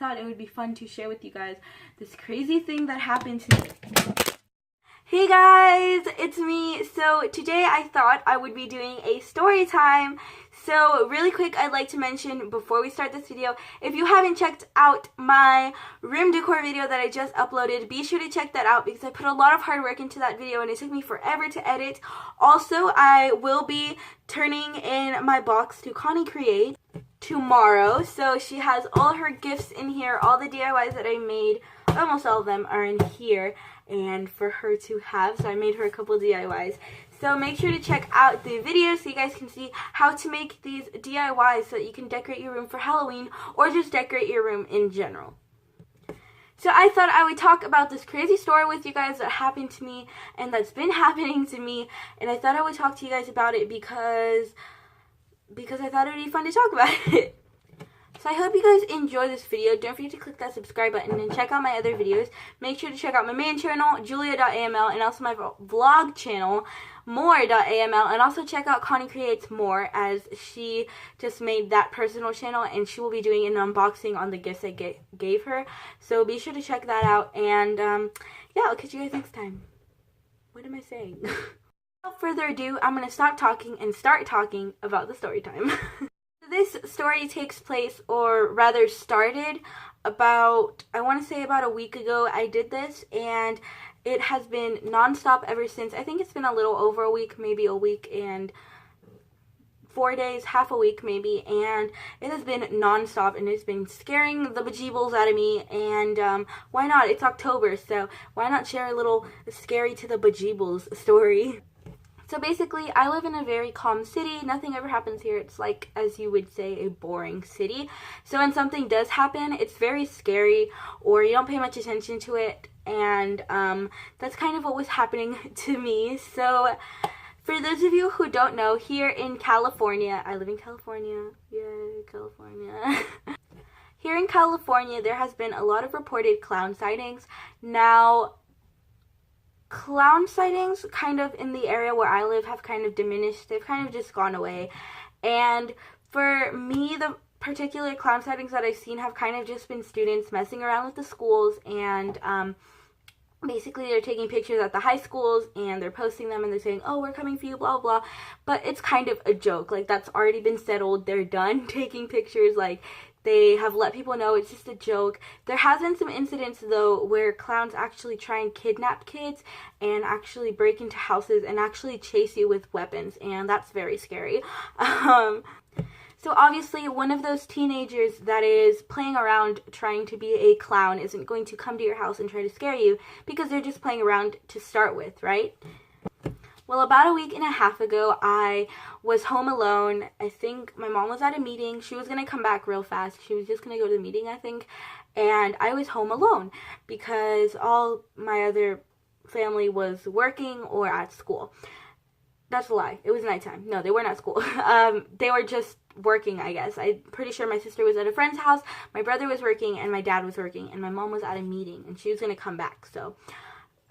thought it would be fun to share with you guys this crazy thing that happened to me. Hey guys, it's me. So today I thought I would be doing a story time. So really quick, I'd like to mention before we start this video, if you haven't checked out my room decor video that I just uploaded, be sure to check that out because I put a lot of hard work into that video and it took me forever to edit. Also, I will be turning in my box to Connie Create tomorrow. So she has all her gifts in here, all the DIYs that I made, almost all of them are in here and for her to have. So I made her a couple DIYs. So make sure to check out the video so you guys can see how to make these DIYs so that you can decorate your room for Halloween or just decorate your room in general. So I thought I would talk about this crazy story with you guys that happened to me and that's been happening to me, and I thought I would talk to you guys about it because I thought it would be fun to talk about it. So I hope you guys enjoy this video. Don't forget to click that subscribe button and check out my other videos. Make sure to check out my main channel, julia.aml, and also my vlog channel, more.aml, and also check out Connie Creates More, as she just made that personal channel and she will be doing an unboxing on the gifts I gave her. So be sure to check that out, and yeah, I'll catch you guys next time. What am I saying? Without further ado, I'm going to stop talking and start talking about the story time. This story takes place, or rather started, about, I want to say about a week ago. I did this and it has been non-stop ever since. I think it's been a little over a week, maybe a week and 4 days, half a week maybe, and it has been non-stop and it's been scaring the bejeebles out of me, and why not? It's October, so why not share a little scary to the bejeebles story? So basically, I live in a very calm city. Nothing ever happens here. It's like, as you would say, a boring city. So when something does happen, it's very scary, or you don't pay much attention to it, and that's kind of what was happening to me. So for those of you who don't know, here in California, I live in California. Yay, California. Here in California, there has been a lot of reported clown sightings. Now, clown sightings kind of in the area where I live have kind of diminished. They've kind of just gone away. And for me, the particular clown sightings that I've seen have kind of just been students messing around with the schools, and basically they're taking pictures at the high schools and they're posting them and they're saying, oh, we're coming for you, blah blah. But it's kind of a joke. Like, that's already been settled. They're done taking pictures. Like, they have let people know it's just a joke. There has been some incidents, though, where clowns actually try and kidnap kids and actually break into houses and actually chase you with weapons, and that's very scary. So obviously, one of those teenagers that is playing around trying to be a clown isn't going to come to your house and try to scare you because they're just playing around to start with, right? Well, about a week and a half ago, I was home alone. I think my mom was at a meeting. She was going to come back real fast. She was just going to go to the meeting, I think. And I was home alone because all my other family was working or at school. That's a lie. It was nighttime. No, they weren't at school. They were just working, I guess. I'm pretty sure my sister was at a friend's house, my brother was working, and my dad was working, and my mom was at a meeting, and she was going to come back. So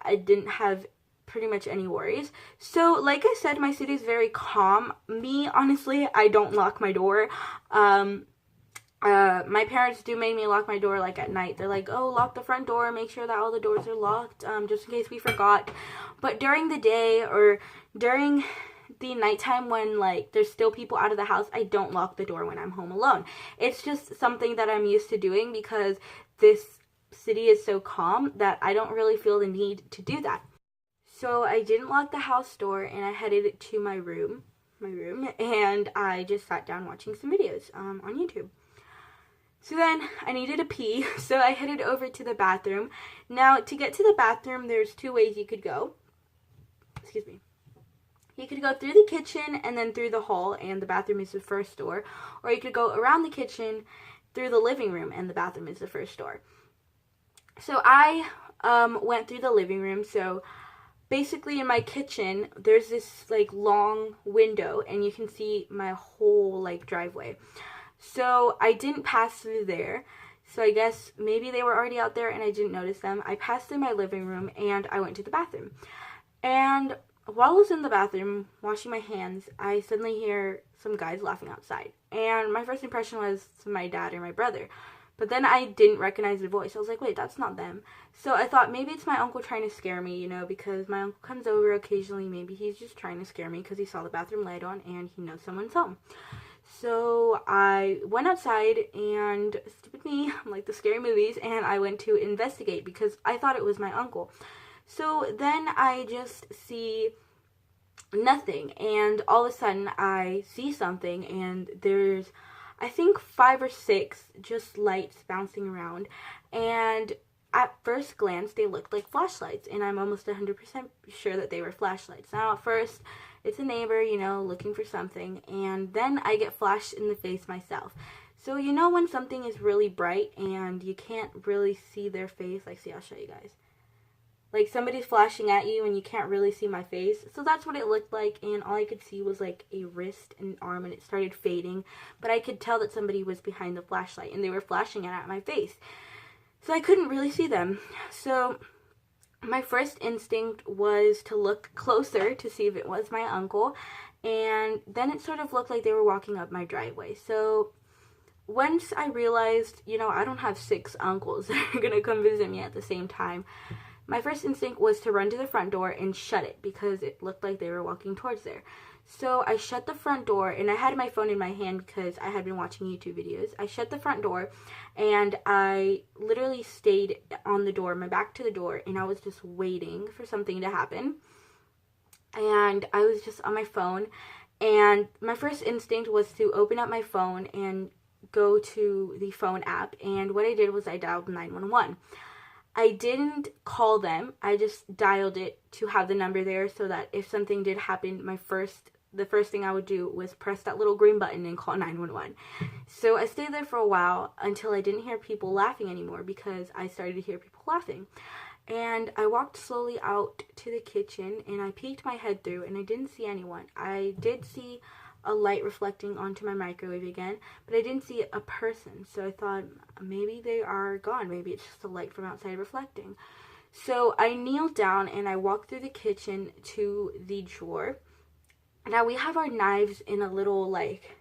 I didn't have pretty much any worries. So like I said, my city is very calm. Me, honestly, I don't lock my door. My parents do make me lock my door, like, at night. They're like, oh, lock the front door, make sure that all the doors are locked, just in case we forgot. But during the day or during the nighttime when, like, there's still people out of the house, I don't lock the door when I'm home alone. It's just something that I'm used to doing because this city is so calm that I don't really feel the need to do that. So I didn't lock the house door and I headed to my room, and I just sat down watching some videos on YouTube. So then I needed a pee, so I headed over to the bathroom. Now, to get to the bathroom, there's two ways you could go. Excuse me. You could go through the kitchen and then through the hall, and the bathroom is the first door. Or you could go around the kitchen through the living room, and the bathroom is the first door. So I went through the living room. So basically in my kitchen, there's this, like, long window, and you can see my whole, like, driveway. So I didn't pass through there. So I guess maybe they were already out there and I didn't notice them. I passed through my living room and I went to the bathroom. And while I was in the bathroom washing my hands, I suddenly hear some guys laughing outside. And my first impression was my dad or my brother. But then I didn't recognize the voice. I was like, wait, that's not them. So I thought maybe it's my uncle trying to scare me, you know, because my uncle comes over occasionally. Maybe he's just trying to scare me because he saw the bathroom light on and he knows someone's home. So I went outside and, stupid me, like the scary movies, and I went to investigate because I thought it was my uncle. So then I just see nothing, and all of a sudden I see something, and there's, I think, 5 or 6 just lights bouncing around, and at first glance they looked like flashlights, and I'm almost 100% sure that they were flashlights. Now at first it's a neighbor, you know, looking for something, and then I get flashed in the face myself. So you know when something is really bright and you can't really see their face, like, see, I'll show you guys. Like, somebody's flashing at you and you can't really see my face. So that's what it looked like, and all I could see was like a wrist and arm, and it started fading. But I could tell that somebody was behind the flashlight and they were flashing it at my face. So I couldn't really see them. So my first instinct was to look closer to see if it was my uncle. And then it sort of looked like they were walking up my driveway. So once I realized, you know, I don't have 6 uncles that are going to come visit me at the same time, my first instinct was to run to the front door and shut it because it looked like they were walking towards there. So I shut the front door, and I had my phone in my hand because I had been watching YouTube videos. I shut the front door, and I literally stayed on the door, my back to the door, and I was just waiting for something to happen. And I was just on my phone, and my first instinct was to open up my phone and go to the phone app, and what I did was I dialed 911. I didn't call them. I just dialed it to have the number there so that if something did happen, the first thing I would do was press that little green button and call 911. So I stayed there for a while until I didn't hear people laughing anymore because I started to hear people laughing. And I walked slowly out to the kitchen and I peeked my head through and I didn't see anyone. I did see a light reflecting onto my microwave again, but I didn't see a person. So I thought maybe they are gone. Maybe it's just a light from outside reflecting. So I kneeled down and I walked through the kitchen to the drawer. Now we have our knives in a little, like,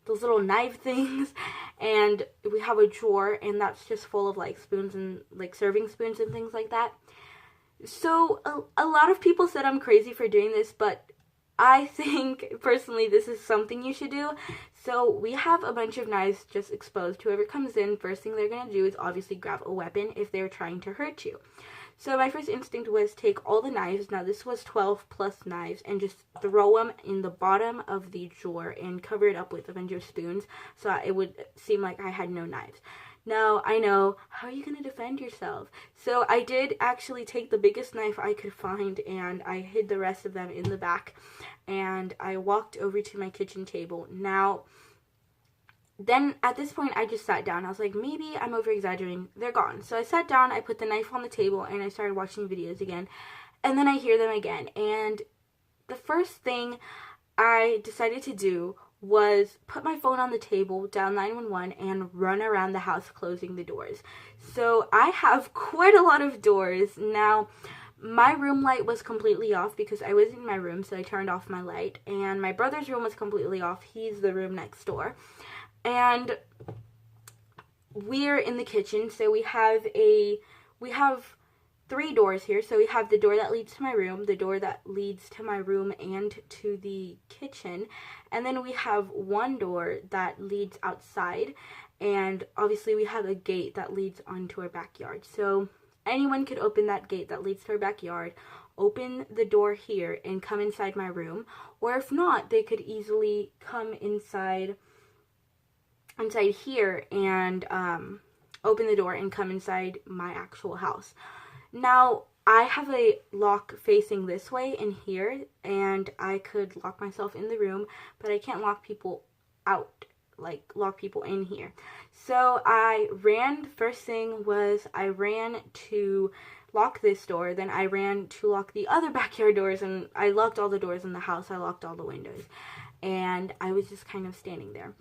those little knife things, and we have a drawer, and that's just full of like spoons and like serving spoons and things like that. So a lot of people said I'm crazy for doing this, but I think, personally, this is something you should do. So we have a bunch of knives just exposed. Whoever comes in, first thing they're going to do is obviously grab a weapon if they're trying to hurt you. So my first instinct was take all the knives, now this was 12 plus knives, and just throw them in the bottom of the drawer and cover it up with a bunch of spoons so it would seem like I had no knives. Now, I know, how are you going to defend yourself? So I did actually take the biggest knife I could find and I hid the rest of them in the back, and I walked over to my kitchen table. Now, then at this point I just sat down. I was like, maybe I'm over exaggerating. They're gone. So I sat down, I put the knife on the table, and I started watching videos again. And then I hear them again. And the first thing I decided to do was put my phone on the table, dial 911, and run around the house closing the doors. So I have quite a lot of doors. Now, my room light was completely off because I was in my room, so I turned off my light. And my brother's room was completely off. He's the room next door. And we're in the kitchen, so we have 3 doors here. So we have the door that leads to my room, the door that leads to my room and to the kitchen, and then we have 1 door that leads outside, and obviously we have a gate that leads onto our backyard. So anyone could open that gate that leads to our backyard, open the door here, and come inside my room, or if not, they could easily come inside here and open the door and come inside my actual house. Now, I have a lock facing this way in here, and I could lock myself in the room, but I can't lock people out, like lock people in here. So first thing was I ran to lock this door, then I ran to lock the other backyard doors, and I locked all the doors in the house, I locked all the windows, and I was just kind of standing there.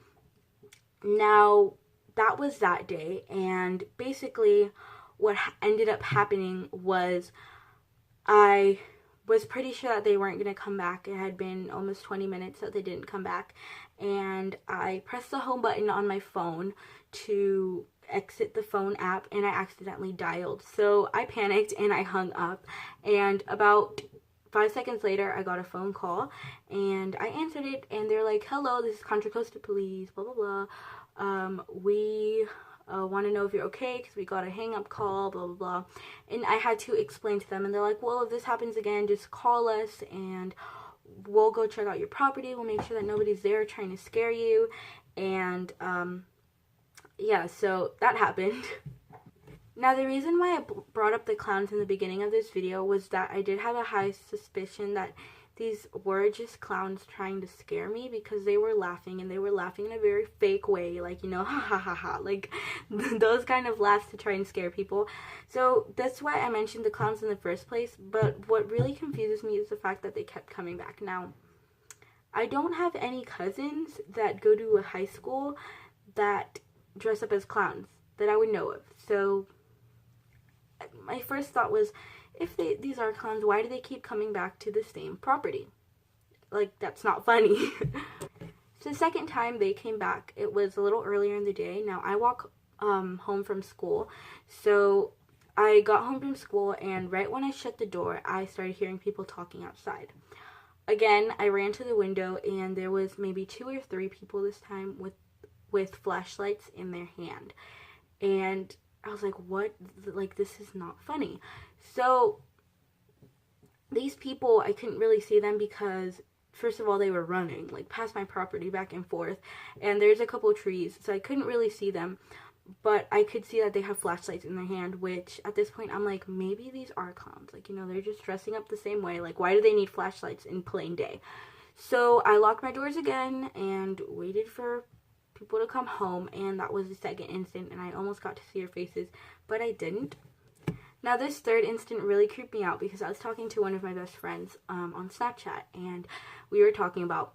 Now, that was that day, and basically what ended up happening was I was pretty sure that they weren't going to come back. It had been almost 20 minutes that they didn't come back, and I pressed the home button on my phone to exit the phone app and I accidentally dialed. So I panicked and I hung up, and about 5 seconds later I got a phone call and I answered it, and they're like, hello, this is Contra Costa Police, blah blah blah. We want to know if you're okay because we got a hang up call, blah blah blah. And I had to explain to them, and they're like, well, if this happens again, just call us and we'll go check out your property. We'll make sure that nobody's there trying to scare you. And yeah, so that happened. Now, the reason why I brought up the clowns in the beginning of this video was that I did have a high suspicion that these were just clowns trying to scare me, because they were laughing, and they were laughing in a very fake way, like, you know, ha ha ha ha, like those kind of laughs to try and scare people. So that's why I mentioned the clowns in the first place. But what really confuses me is the fact that they kept coming back. Now, I don't have any cousins that go to a high school that dress up as clowns that I would know of. So my first thought was, if these are clowns, why do they keep coming back to the same property? Like, that's not funny. So the second time they came back, it was a little earlier in the day. Now, I walk home from school. So I got home from school, and right when I shut the door, I started hearing people talking outside. Again, I ran to the window, and there was maybe 2 or 3 people this time with flashlights in their hand. And I was like, what? Like, this is not funny. So these people, I couldn't really see them because, first of all, they were running, like, past my property back and forth. And there's a couple of trees, so I couldn't really see them. But I could see that they have flashlights in their hand, which at this point I'm like, maybe these are clowns. Like, you know, they're just dressing up the same way. Like, why do they need flashlights in plain day? So I locked my doors again and waited for people to come home, and that was the second instant, and I almost got to see their faces, but I didn't. Now, this third instant really creeped me out because I was talking to one of my best friends on Snapchat, and we were talking about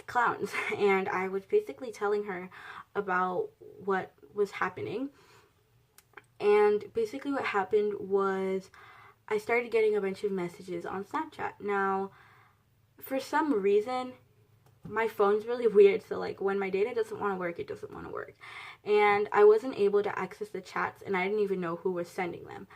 clowns, and I was basically telling her about what was happening. And basically what happened was I started getting a bunch of messages on Snapchat. Now, for some reason, my phone's really weird, so like when my data doesn't want to work, it doesn't want to work. And I wasn't able to access the chats, and I didn't even know who was sending them.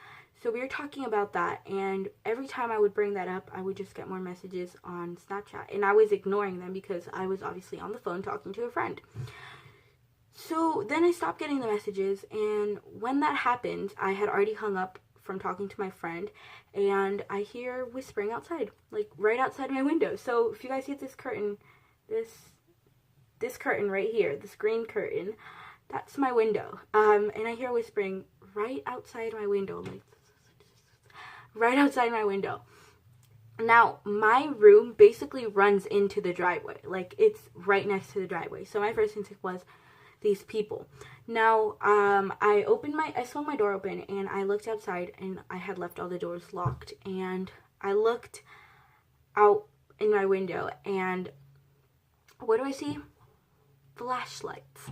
So we were talking about that, and every time I would bring that up, I would just get more messages on Snapchat. And I was ignoring them because I was obviously on the phone talking to a friend. So then I stopped getting the messages, and when that happened, I had already hung up from talking to my friend, and I hear whispering outside, like right outside my window. So if you guys see this curtain, this curtain right here, this green curtain, that's my window. And I hear whispering right outside my window, like right outside my window. Now, my room basically runs into the driveway, like it's right next to the driveway. So my first instinct was these people. Now, I swung my door open, and I looked outside, and I had left all the doors locked, and I looked out in my window, and what do I see? Flashlights.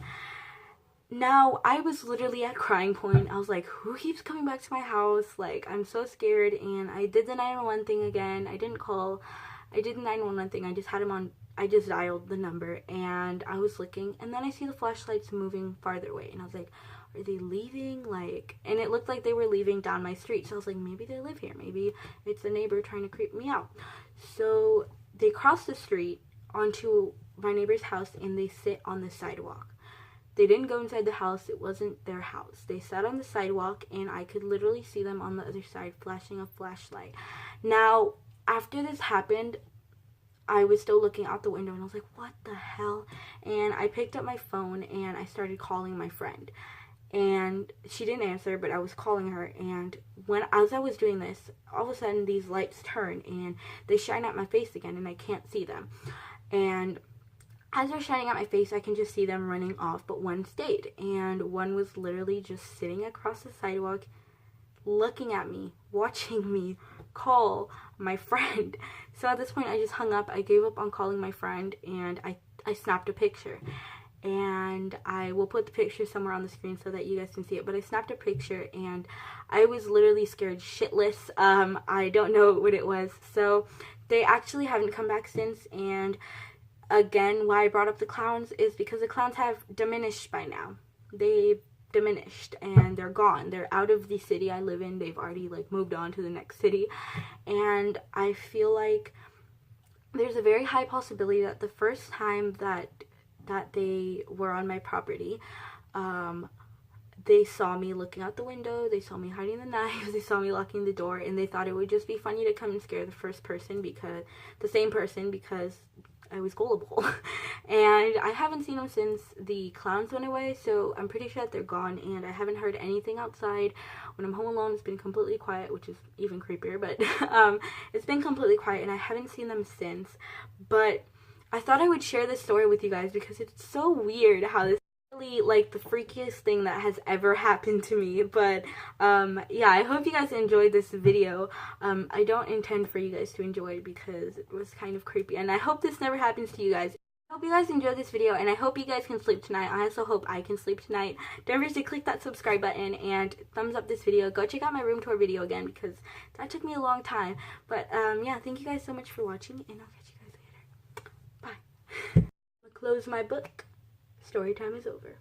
Now, I was literally at crying point. I was like, who keeps coming back to my house? Like, I'm so scared. And I did the 911 thing again. I didn't call. I did the 911 thing. I just had him on. I just dialed the number, and I was looking, and then I see the flashlights moving farther away, and I was like, are they leaving? Like, and it looked like they were leaving down my street. So I was like, maybe they live here. Maybe it's a neighbor trying to creep me out. So they cross the street onto my neighbor's house, and they sit on the sidewalk. They didn't go inside the house. It wasn't their house. They sat on the sidewalk, and I could literally see them on the other side flashing a flashlight. Now, after this happened, I was still looking out the window, and I was like, what the hell? And I picked up my phone, and I started calling my friend. And she didn't answer, but I was calling her, and as I was doing this, all of a sudden these lights turn, and they shine at my face again, and I can't see them. And as they're shining at my face, I can just see them running off, but one stayed, and one was literally just sitting across the sidewalk, looking at me, watching me call my friend. So at this point, I just hung up. I gave up on calling my friend, and I snapped a picture. And I will put the picture somewhere on the screen so that you guys can see it. But I snapped a picture, and I was literally scared shitless. I don't know what it was. So they actually haven't come back since. And again, why I brought up the clowns is because the clowns have diminished by now. They've diminished and they're gone. They're out of the city I live in. They've already like moved on to the next city, and I feel like there's a very high possibility that the first time that they were on my property, they saw me looking out the window, they saw me hiding the knives, they saw me locking the door, and they thought it would just be funny to come and scare the same person because I was gullible. And I haven't seen them since the clowns went away, so I'm pretty sure that they're gone, and I haven't heard anything outside. When I'm home alone, it's been completely quiet, which is even creepier, but it's been completely quiet, and I haven't seen them since. But I thought I would share this story with you guys because it's so weird how this really like the freakiest thing that has ever happened to me. But yeah, I hope you guys enjoyed this video. I don't intend for you guys to enjoy it because it was kind of creepy, and I hope this never happens to you guys. I hope you guys enjoyed this video, and I hope you guys can sleep tonight. I also hope I can sleep tonight. Don't forget to click that subscribe button and thumbs up this video. Go check out my room tour video again because that took me a long time. But yeah, thank you guys so much for watching, and I'll catch you guys later. Bye. I'll close my book. Story time is over.